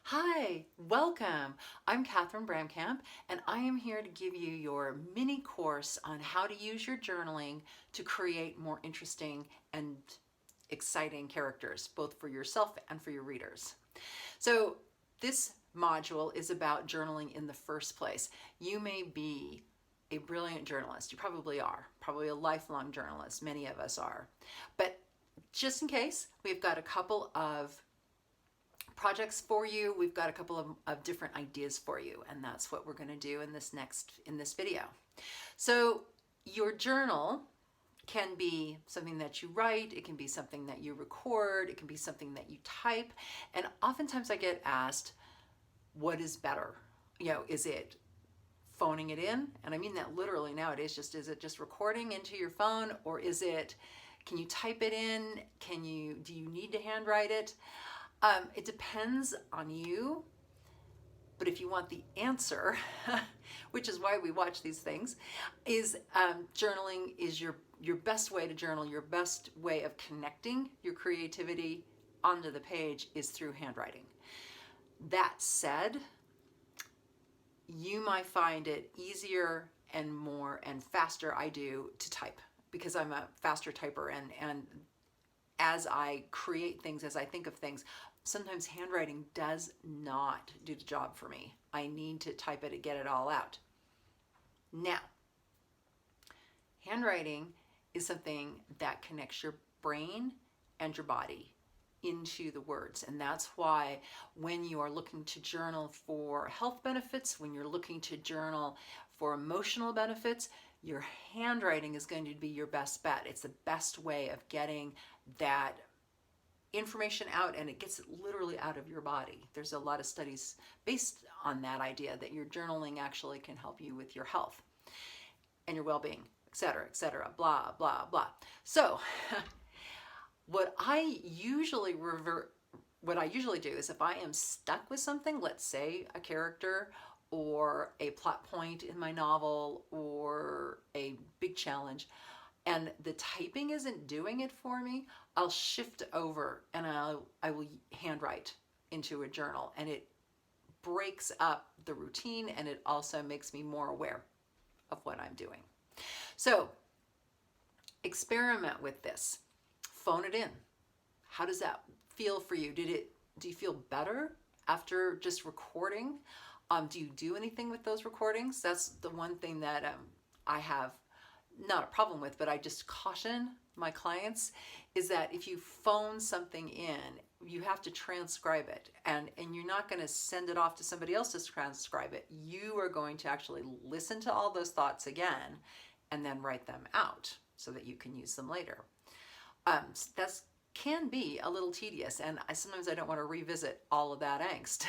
Hi, welcome. I'm Catharine Bramkamp, and I am here to give you your mini course on how to use your journaling to create more interesting and exciting characters, both for yourself and for your readers. So this module is about journaling in the first place. You may be a brilliant journalist. You probably are, probably a lifelong journalist. Many of us are. But just in case, we've got a couple of projects for you. We've got a couple of different ideas for you, and that's what we're going to do in this video. So your journal can be something that you write, it can be something that you record, it can be something that you type, and oftentimes I get asked, what is better? Is it phoning it in? And I mean that literally nowadays. Is it just recording into your phone, or can you type it in? Do you need to handwrite it? It depends on you, but if you want the answer, which is why we watch these things, is journaling is your best way to journal. Your best way of connecting your creativity onto the page is through handwriting. That said, you might find it easier and more and faster I do to type, because I'm a faster typer, and as I create things, as I think of things, sometimes handwriting does not do the job for me. I need to type it to get it all out. Now, handwriting is something that connects your brain and your body into the words. And that's why when you are looking to journal for health benefits, when you're looking to journal for emotional benefits, your handwriting is going to be your best bet. It's the best way of getting that information out, and it gets it literally out of your body. There's a lot of studies based on that idea that your journaling actually can help you with your health and your well-being, etc., blah, blah, blah. So what I usually do is, if I am stuck with something, let's say a character or a plot point in my novel or a big challenge, and the typing isn't doing it for me, I'll shift over and I will handwrite into a journal, and it breaks up the routine, and it also makes me more aware of what I'm doing. So experiment with this. Phone it in. How does that feel for you? Do you feel better after just recording? Do you do anything with those recordings? That's the one thing that I have not a problem with, but I just caution my clients, is that if you phone something in, you have to transcribe it, and you're not going to send it off to somebody else to transcribe it. You are going to actually listen to all those thoughts again and then write them out so that you can use them later. That can be a little tedious, and sometimes I don't want to revisit all of that angst.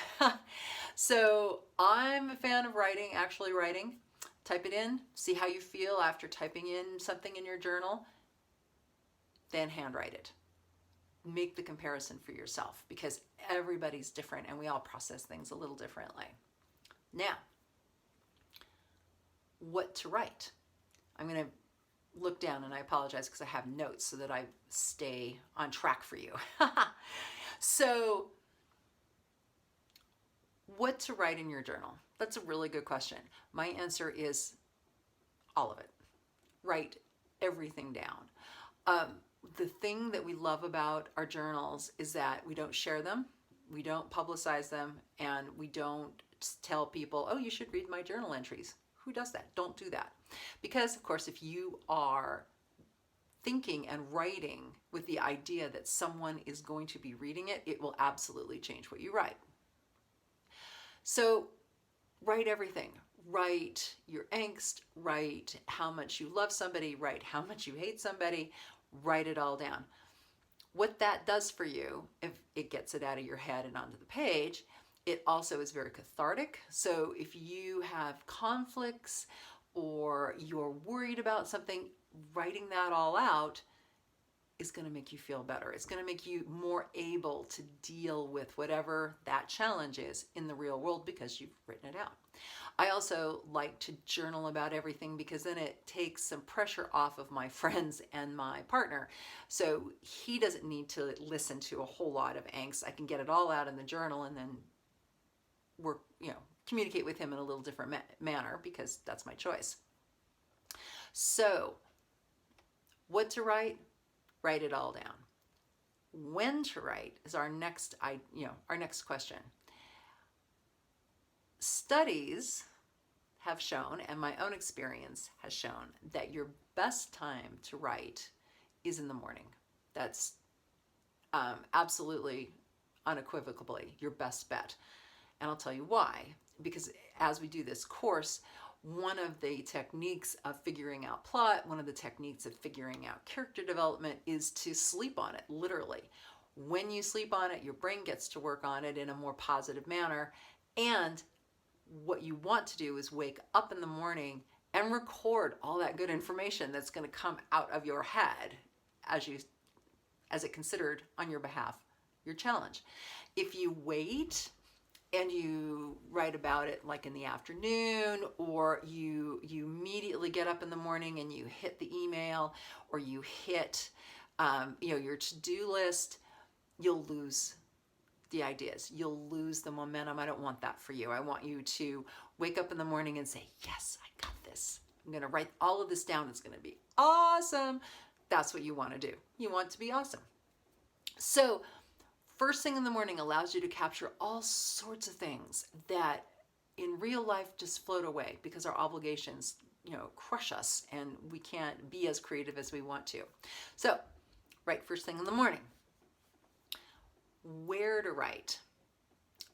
So I'm a fan of actually writing. Type it in, see how you feel after typing in something in your journal, then handwrite it. Make the comparison for yourself, because everybody's different and we all process things a little differently. Now, what to write? I'm going to look down, and I apologize because I have notes so that I stay on track for you. So, what to write in your journal? That's a really good question. My answer is all of it. Write everything down. The thing that we love about our journals is that we don't share them, we don't publicize them, and we don't tell people, oh, you should read my journal entries. Who does that? Don't do that. Because, of course, if you are thinking and writing with the idea that someone is going to be reading it, it will absolutely change what you write. So write everything. Write your angst, write how much you love somebody, write how much you hate somebody, write it all down. What that does for you, if it gets it out of your head and onto the page, it also is very cathartic. So if you have conflicts or you're worried about something, writing that all out is going to make you feel better. It's going to make you more able to deal with whatever that challenge is in the real world, because you've written it out. I also like to journal about everything, because then it takes some pressure off of my friends and my partner. So he doesn't need to listen to a whole lot of angst. I can get it all out in the journal and then work, communicate with him in a little different manner because that's my choice. So, what to write? Write it all down. When to write is our next question. Studies have shown, and my own experience has shown, that your best time to write is in the morning. That's absolutely, unequivocally your best bet. And I'll tell you why. Because as we do this course, one of the techniques of figuring out plot, one of the techniques of figuring out character development is to sleep on it, literally. When you sleep on it, your brain gets to work on it in a more positive manner. And what you want to do is wake up in the morning and record all that good information that's going to come out of your head as it considered on your behalf, your challenge. If you wait and you write about it like in the afternoon, or you immediately get up in the morning and you hit the email, or you hit your to-do list, you'll lose the ideas. You'll lose the momentum. I don't want that for you. I want you to wake up in the morning and say, yes, I got this. I'm going to write all of this down. It's going to be awesome. That's what you want to do. You want to be awesome. So first thing in the morning allows you to capture all sorts of things that in real life just float away because our obligations, crush us and we can't be as creative as we want to. So write first thing in the morning. Where to write?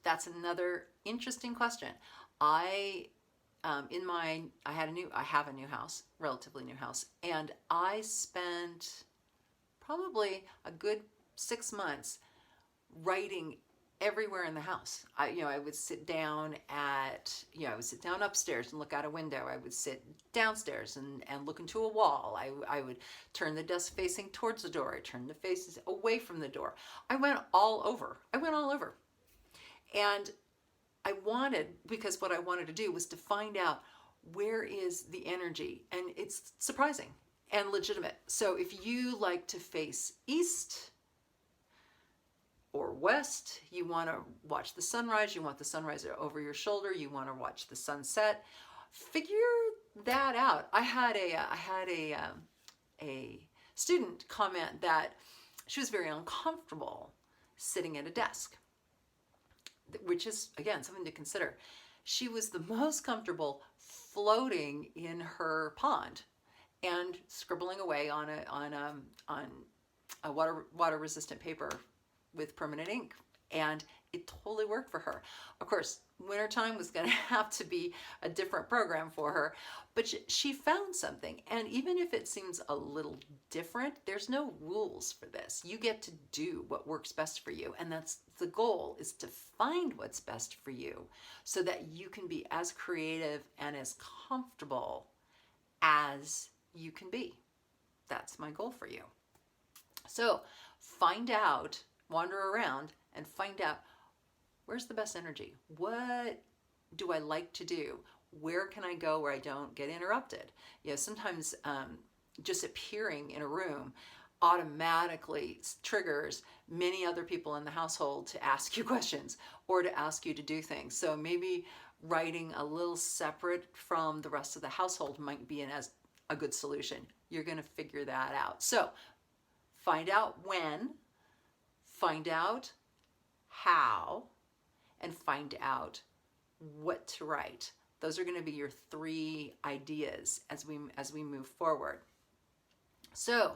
That's another interesting question. I have a new house, relatively new house, and I spent probably a good 6 months writing everywhere in the house. I would sit down upstairs and look out a window. I would sit downstairs and look into a wall. I would turn the desk facing towards the door. I turned the faces away from the door. I went all over. And because what I wanted to do was to find out where is the energy, and it's surprising and legitimate. So if you like to face east or west, you want to watch the sunrise, you want the sunrise over your shoulder, you want to watch the sunset, figure that out. I had a student comment that she was very uncomfortable sitting at a desk, which is, again, something to consider. She was the most comfortable floating in her pond and scribbling away on a water resistant paper with permanent ink, and it totally worked for her. Of course, wintertime was going to have to be a different program for her, but she found something. And even if it seems a little different, there's no rules for this. You get to do what works best for you, and that's the goal, is to find what's best for you so that you can be as creative and as comfortable as you can be. That's my goal for you. So wander around and find out, where's the best energy? What do I like to do? Where can I go where I don't get interrupted? Sometimes just appearing in a room automatically triggers many other people in the household to ask you questions or to ask you to do things. So maybe writing a little separate from the rest of the household might be a good solution. You're going to figure that out. So find out when, find out how, and find out what to write. Those are going to be your 3 ideas as we move forward. So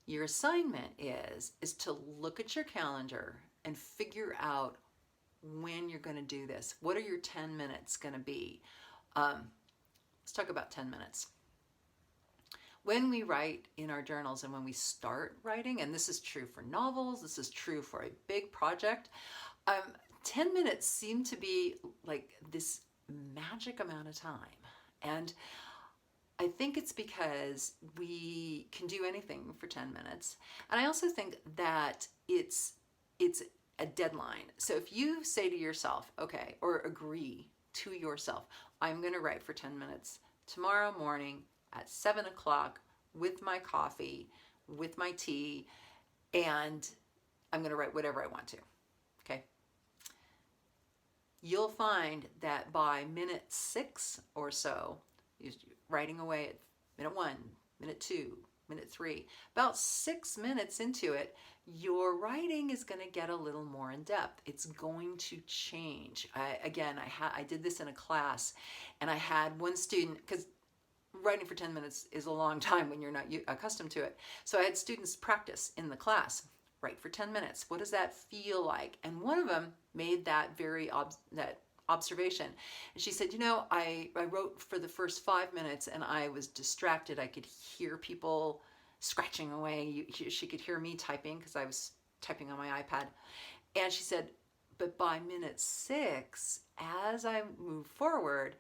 your assignment is to look at your calendar and figure out when you're going to do this. What are your 10 minutes going to be? Let's talk about 10 minutes. When we write in our journals and when we start writing, and this is true for novels, this is true for a big project, 10 minutes seem to be like this magic amount of time. And I think it's because we can do anything for 10 minutes. And I also think that it's a deadline. So if you say to yourself, okay, or agree to yourself, I'm going to write for 10 minutes tomorrow morning at 7 o'clock with my coffee, with my tea, and I'm going to write whatever I want to. Okay. you'll find that by minute 6 or so, writing away at minute 1, minute 2, minute 3, about 6 minutes into it, your writing is going to get a little more in depth. It's going to change. I did this in a class, and I had one student, because writing for 10 minutes is a long time when you're not accustomed to it. So I had students practice in the class. Write for 10 minutes. What does that feel like? And one of them made that that observation. And she said, I wrote for the first 5 minutes and I was distracted. I could hear people scratching away. She could hear me typing because I was typing on my iPad. And she said, but by minute 6, as I moved forward,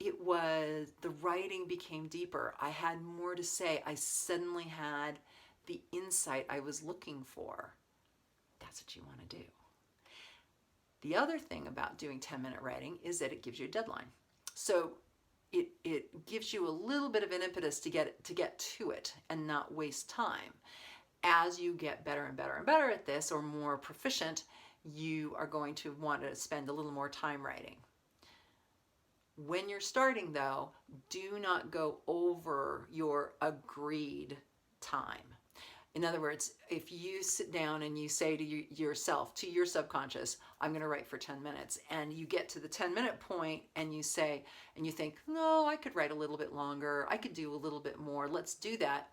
the writing became deeper. I had more to say. I suddenly had the insight I was looking for. That's what you want to do. The other thing about doing 10-minute writing is that it gives you a deadline. So it gives you a little bit of an impetus to get to it and not waste time. As you get better and better and better at this, or more proficient, you are going to want to spend a little more time writing. When you're starting, though, do not go over your agreed time. In other words, if you sit down and you say to yourself, to your subconscious, I'm going to write for 10 minutes, and you get to the 10-minute point and you say, and you think, no, I could write a little bit longer. I could do a little bit more. Let's do that.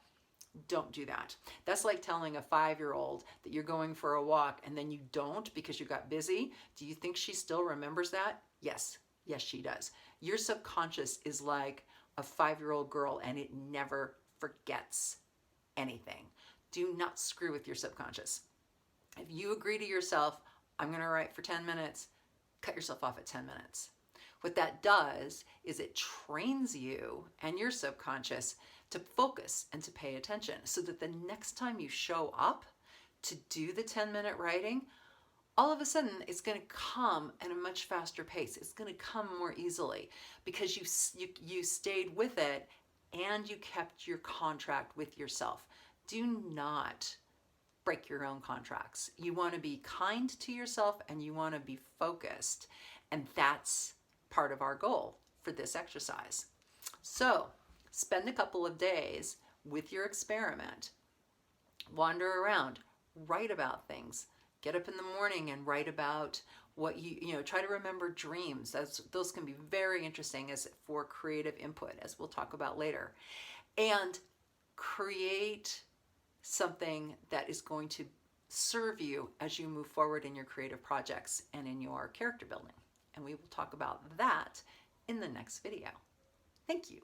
Don't do that. That's like telling a 5-year-old that you're going for a walk and then you don't because you got busy. Do you think she still remembers that? Yes. Yes, she does. Your subconscious is like a 5-year-old girl, and it never forgets anything. Do not screw with your subconscious. If you agree to yourself, I'm going to write for 10 minutes, cut yourself off at 10 minutes. What that does is it trains you and your subconscious to focus and to pay attention, so that the next time you show up to do the 10-minute writing, all of a sudden it's going to come at a much faster pace. It's going to come more easily because you stayed with it and you kept your contract with yourself. Do not break your own contracts. You want to be kind to yourself and you want to be focused. And that's part of our goal for this exercise. So spend a couple of days with your experiment. Wander around, write about things. Get up in the morning and write about what try to remember dreams. Those can be very interesting as for creative input, as we'll talk about later. And create something that is going to serve you as you move forward in your creative projects and in your character building. And we will talk about that in the next video. Thank you.